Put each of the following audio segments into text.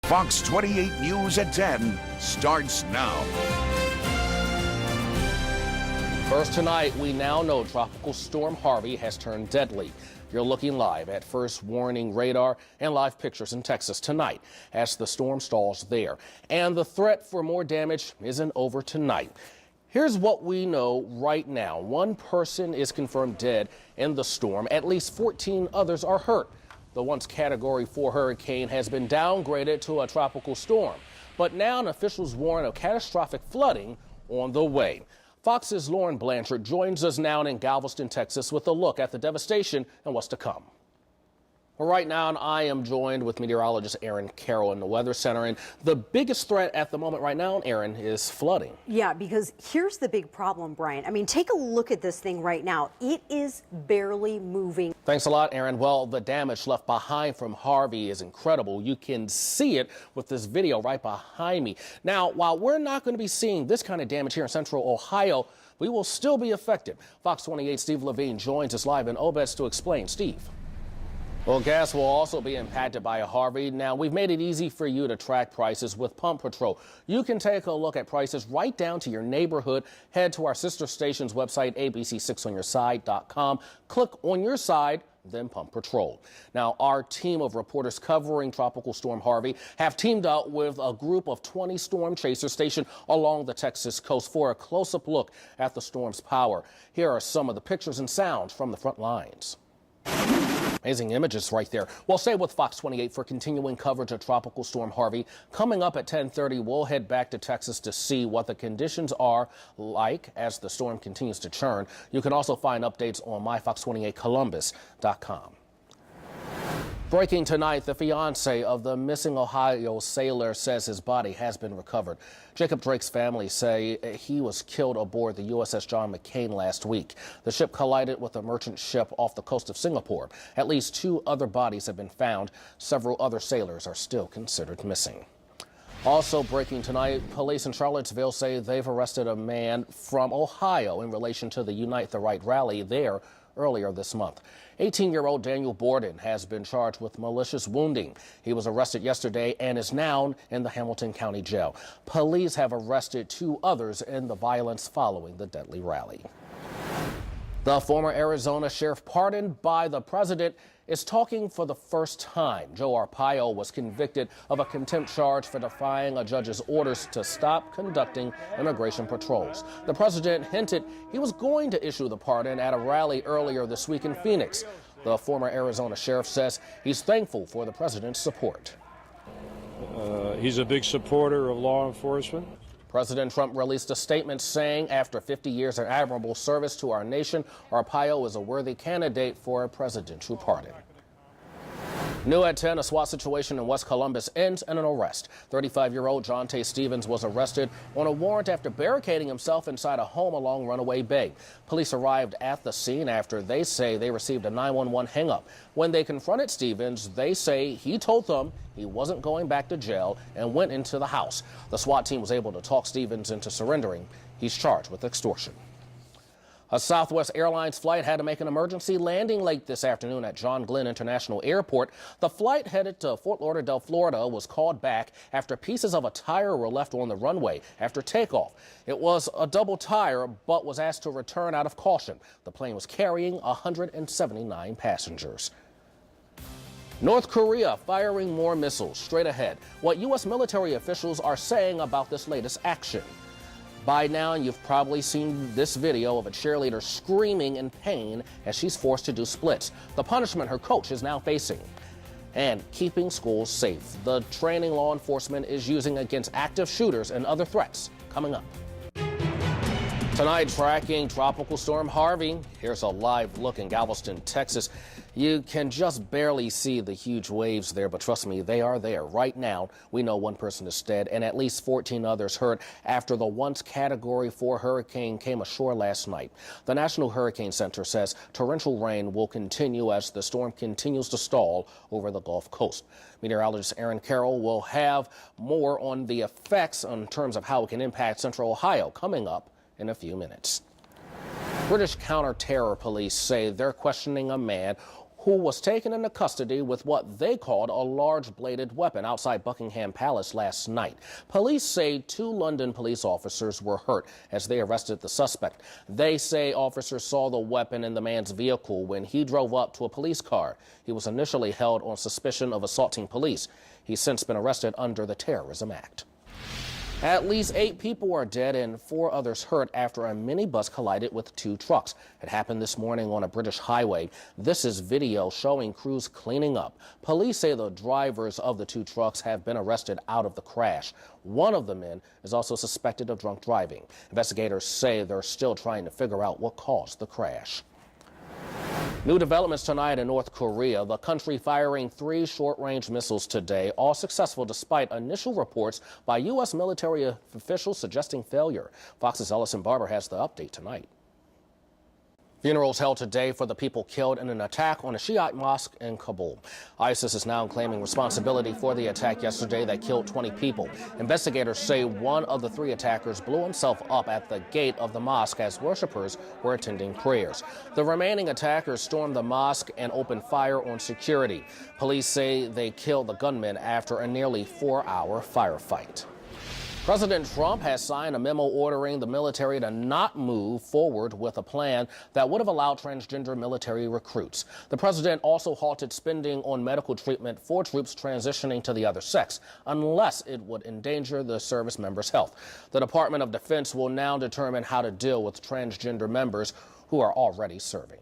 Fox 28 News at 10 starts now. First tonight, we now know Tropical Storm Harvey has turned deadly. You're looking live at first warning radar and live pictures in Texas tonight as the storm stalls there. And the threat for more damage isn't over tonight. Here's what we know right now. One person is confirmed dead in the storm. At least 14 others are hurt. The once Category 4 hurricane has been downgraded to a tropical storm. But now officials warn of catastrophic flooding on the way. Fox's Lauren Blanchard joins us now in Galveston, Texas, with a look at the devastation and what's to come. Well, right now, I am joined with meteorologist Aaron Carroll in the Weather Center. And the biggest threat at the moment right now, Aaron, is flooding. Yeah, because here's the big problem, Brian. I mean, take a look at this thing right now. It is barely moving. Thanks a lot, Aaron. Well, the damage left behind from Harvey is incredible. You can see it with this video right behind me. Now, while we're not going to be seeing this kind of damage here in central Ohio, we will still be affected. Fox 28 Steve Levine joins us live in Obetz to explain. Steve. Well, gas will also be impacted by a Harvey. Now, we've made it easy for you to track prices with Pump Patrol. You can take a look at prices right down to your neighborhood. Head to our sister station's website, abc6onyourside.com. Click on your side, then Pump Patrol. Now, our team of reporters covering Tropical Storm Harvey have teamed up with a group of 20 storm chasers stationed along the Texas coast for a close-up look at the storm's power. Here are some of the pictures and sounds from the front lines. Amazing images right there. Well, stay with Fox 28 for continuing coverage of Tropical Storm Harvey. Coming up at 10:30, we'll head back to Texas to see what the conditions are like as the storm continues to churn. You can also find updates on myfox28columbus.com. Breaking tonight, the fiance of the missing Ohio sailor says his body has been recovered. Jacob Drake's family say he was killed aboard the USS John McCain last week. The ship collided with a merchant ship off the coast of Singapore. At least 2 other bodies have been found. Several other sailors are still considered missing. Also breaking tonight, police in Charlottesville say they've arrested a man from Ohio in relation to the Unite the Right rally there earlier this month. 18-year-old Daniel Borden has been charged with malicious wounding. He was arrested yesterday and is now in the Hamilton County Jail. Police have arrested 2 others in the violence following the deadly rally. The former Arizona sheriff pardoned by the president is talking for the first time. Joe Arpaio was convicted of a contempt charge for defying a judge's orders to stop conducting immigration patrols. The president hinted he was going to issue the pardon at a rally earlier this week in Phoenix. The former Arizona sheriff says he's thankful for the president's support. He's a big supporter of law enforcement. President Trump released a statement saying after 50 years of admirable service to our nation, Arpaio is a worthy candidate for a presidential pardon. New at 10, a SWAT situation in West Columbus ends in an arrest. 35-year-old Jonte Stevens was arrested on a warrant after barricading himself inside a home along Runaway Bay. Police arrived at the scene after they say they received a 911 hang-up. When they confronted Stevens, they say he told them he wasn't going back to jail and went into the house. The SWAT team was able to talk Stevens into surrendering. He's charged with extortion. A Southwest Airlines flight had to make an emergency landing late this afternoon at John Glenn International Airport. The flight headed to Fort Lauderdale, Florida, was called back after pieces of a tire were left on the runway after takeoff. It was a double tire, but was asked to return out of caution. The plane was carrying 179 passengers. North Korea firing more missiles straight ahead. What U.S. military officials are saying about this latest action. By now, you've probably seen this video of a cheerleader screaming in pain as she's forced to do splits, the punishment her coach is now facing. And keeping schools safe, the training law enforcement is using against active shooters and other threats, coming up. Tonight, tracking Tropical Storm Harvey. Here's a live look in Galveston, Texas. You can just barely see the huge waves there, but trust me, they are there. Right now, we know one person is dead and at least 14 others hurt after the once Category 4 hurricane came ashore last night. The National Hurricane Center says torrential rain will continue as the storm continues to stall over the Gulf Coast. Meteorologist Aaron Carroll will have more on the effects in terms of how it can impact central Ohio coming up in a few minutes. British counter-terror police say they're questioning a man who was taken into custody with what they called a large bladed weapon outside Buckingham Palace last night. Police say 2 London police officers were hurt as they arrested the suspect. They say officers saw the weapon in the man's vehicle when he drove up to a police car. He was initially held on suspicion of assaulting police. He's since been arrested under the Terrorism Act. At least 8 people are dead and 4 others hurt after a minibus collided with 2 trucks. It happened this morning on a British highway. This is video showing crews cleaning up. Police say the drivers of the 2 trucks have been arrested out of the crash. One of the men is also suspected of drunk driving. Investigators say they're still trying to figure out what caused the crash. New developments tonight in North Korea. The country firing 3 short-range missiles today, all successful despite initial reports by U.S. military officials suggesting failure. Fox's Ellison Barber has the update tonight. Funerals held today for the people killed in an attack on a Shiite mosque in Kabul. ISIS is now claiming responsibility for the attack yesterday that killed 20 people. Investigators say one of the 3 attackers blew himself up at the gate of the mosque as worshippers were attending prayers. The remaining attackers stormed the mosque and opened fire on security. Police say they killed the gunman after a nearly 4-hour firefight. President Trump has signed a memo ordering the military to not move forward with a plan that would have allowed transgender military recruits. The president also halted spending on medical treatment for troops transitioning to the other sex, unless it would endanger the service members' health. The Department of Defense will now determine how to deal with transgender members who are already serving.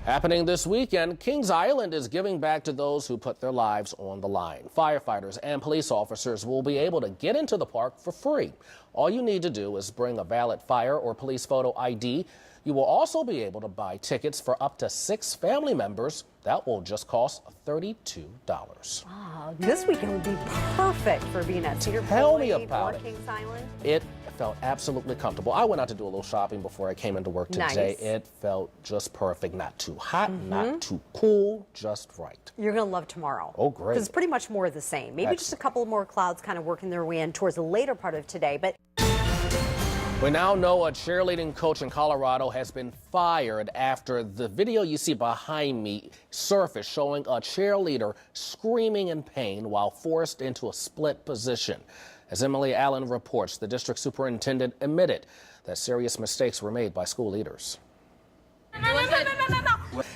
Happening this weekend, Kings Island is giving back to those who put their lives on the line. Firefighters and police officers will be able to get into the park for free. All you need to do is bring a valid fire or police photo ID. You will also be able to buy tickets for up to 6 family members. That will just cost $32. Wow, this weekend would be perfect for being at Cedar Tell me Point about or it. Kings Island. It felt absolutely comfortable. I went out to do a little shopping before I came into work today. Nice. It felt just perfect. Not too hot, not too cool, just right. You're going to love tomorrow. Oh, great. Because it's pretty much more of the same. Maybe just a couple more clouds kind of working their way in towards the later part of today. But we now know a cheerleading coach in Colorado has been fired after the video you see behind me surfaced showing a cheerleader screaming in pain while forced into a split position. As Emily Allen reports, the district superintendent admitted that serious mistakes were made by school leaders.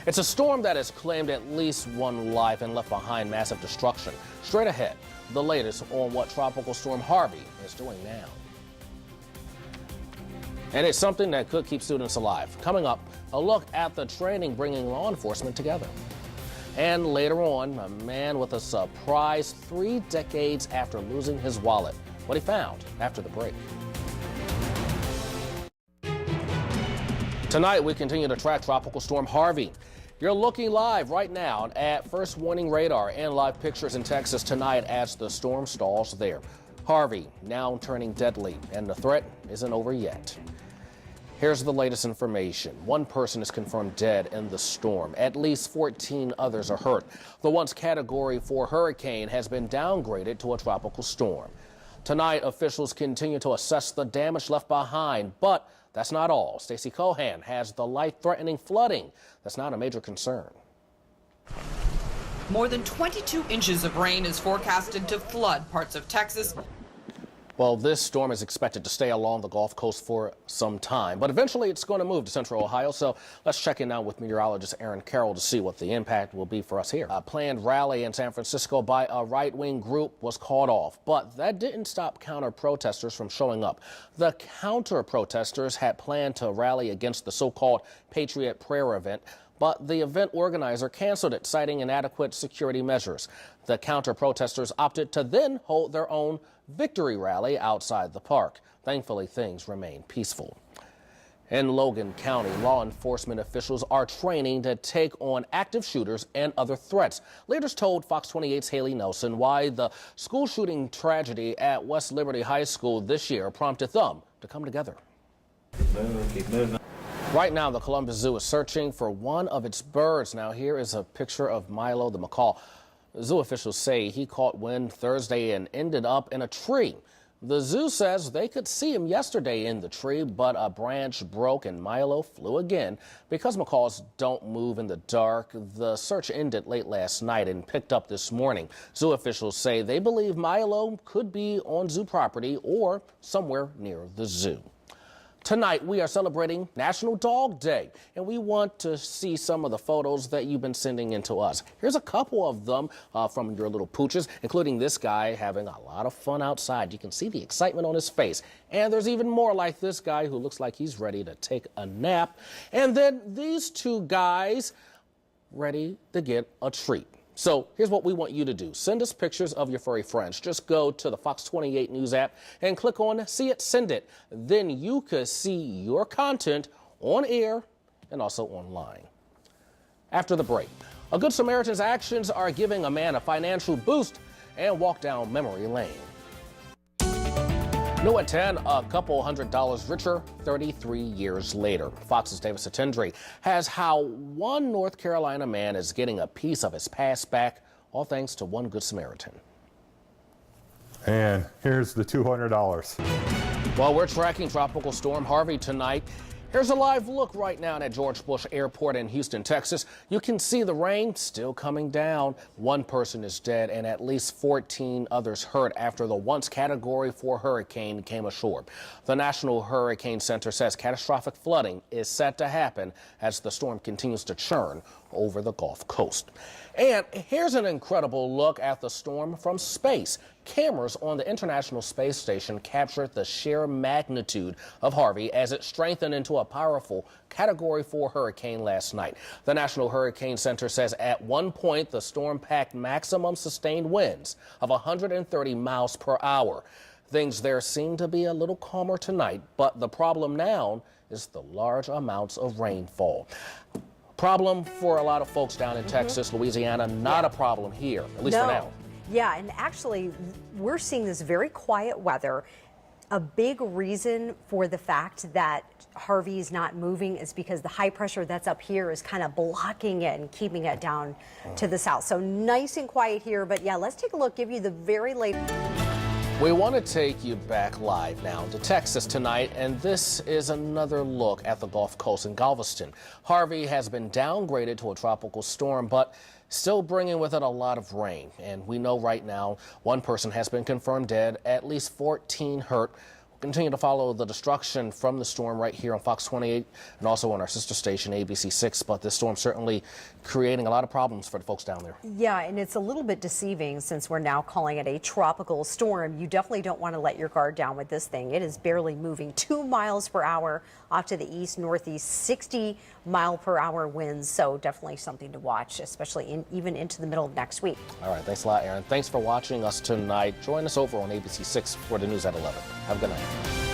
It's a storm that has claimed at least 1 life and left behind massive destruction. Straight ahead, the latest on what Tropical Storm Harvey is doing now. And it's something that could keep students alive. Coming up, a look at the training bringing law enforcement together. And later on, a man with a surprise 3 decades after losing his wallet. What he found after the break. Tonight, we continue to track Tropical Storm Harvey. You're looking live right now at First Warning Radar and live pictures in Texas tonight as the storm stalls there. Harvey now turning deadly, and the threat isn't over yet. Here's the latest information. 1 person is confirmed dead in the storm. At least 14 others are hurt. The once Category 4 hurricane has been downgraded to a tropical storm. Tonight, officials continue to assess the damage left behind, but that's not all. Stacey Cohan has the life-threatening flooding. That's not a major concern. More than 22 inches of rain is forecasted to flood parts of Texas. Well, this storm is expected to stay along the Gulf Coast for some time, but eventually it's going to move to central Ohio. So let's check in now with meteorologist Aaron Carroll to see what the impact will be for us here. A planned rally in San Francisco by a right-wing group was called off, but that didn't stop counter-protesters from showing up. The counter-protesters had planned to rally against the so-called Patriot Prayer event, but the event organizer canceled it, citing inadequate security measures. The counter-protesters opted to then hold their own victory rally outside the park. Thankfully, things remain peaceful. In Logan County, law enforcement officials are training to take on active shooters and other threats. Leaders told Fox 28's Haley Nelson why the school shooting tragedy at West Liberty High School this year prompted them to come together. Keep moving. Right now, the Columbus Zoo is searching for one of its birds. Now, here is a picture of Milo the macaw. Zoo officials say he caught wind Thursday and ended up in a tree. The zoo says they could see him yesterday in the tree, but a branch broke and Milo flew again. Because macaws don't move in the dark, the search ended late last night and picked up this morning. Zoo officials say they believe Milo could be on zoo property or somewhere near the zoo. Tonight, we are celebrating National Dog Day, and we want to see some of the photos that you've been sending in to us. Here's a couple of them from your little pooches, including this guy having a lot of fun outside. You can see the excitement on his face. And there's even more like this guy who looks like he's ready to take a nap. And then these two guys ready to get a treat. So here's what we want you to do. Send us pictures of your furry friends. Just go to the Fox 28 News app and click on See It, Send It. Then you could see your content on air and also online. After the break, a Good Samaritan's actions are giving a man a financial boost and walk down memory lane. New at 10, a couple $100 richer 33 years later. Fox's David Satendri has how one North Carolina man is getting a piece of his past back, all thanks to one Good Samaritan. And here's the $200. Well, we're tracking Tropical Storm Harvey tonight. Here's a live look right now at George Bush Airport in Houston, Texas. You can see the rain still coming down. One person is dead and at least 14 others hurt after the once Category 4 hurricane came ashore. The National Hurricane Center says catastrophic flooding is set to happen as the storm continues to churn over the Gulf Coast. And here's an incredible look at the storm from space. Cameras on the International Space Station captured the sheer magnitude of Harvey as it strengthened into a powerful Category 4 hurricane last night. The National Hurricane Center says at one point the storm packed maximum sustained winds of 130 miles per hour. Things there seem to be a little calmer tonight, but the problem now is the large amounts of rainfall. Problem for a lot of folks down in Texas, Louisiana, not a problem here, at least for now. Yeah, and actually, we're seeing this very quiet weather. A big reason for the fact that Harvey is not moving is because the high pressure that's up here is kind of blocking it and keeping it down to the south. So nice and quiet here, but yeah, let's take a look, give you the very latest. We want to take you back live now to Texas tonight, and this is another look at the Gulf Coast in Galveston. Harvey has been downgraded to a tropical storm, but still bringing with it a lot of rain. And we know right now one person has been confirmed dead, at least 14 hurt. We'll continue to follow the destruction from the storm right here on Fox 28 and also on our sister station ABC 6. But this storm certainly creating a lot of problems for the folks down there. Yeah, and it's a little bit deceiving since we're now calling it a tropical storm. You definitely don't want to let your guard down with this thing. It is barely moving 2 miles per hour off to the east, northeast, 60 mile per hour winds. So definitely something to watch, especially even into the middle of next week. All right, thanks a lot, Aaron. Thanks for watching us tonight. Join us over on ABC 6 for the news at 11. Have a good night.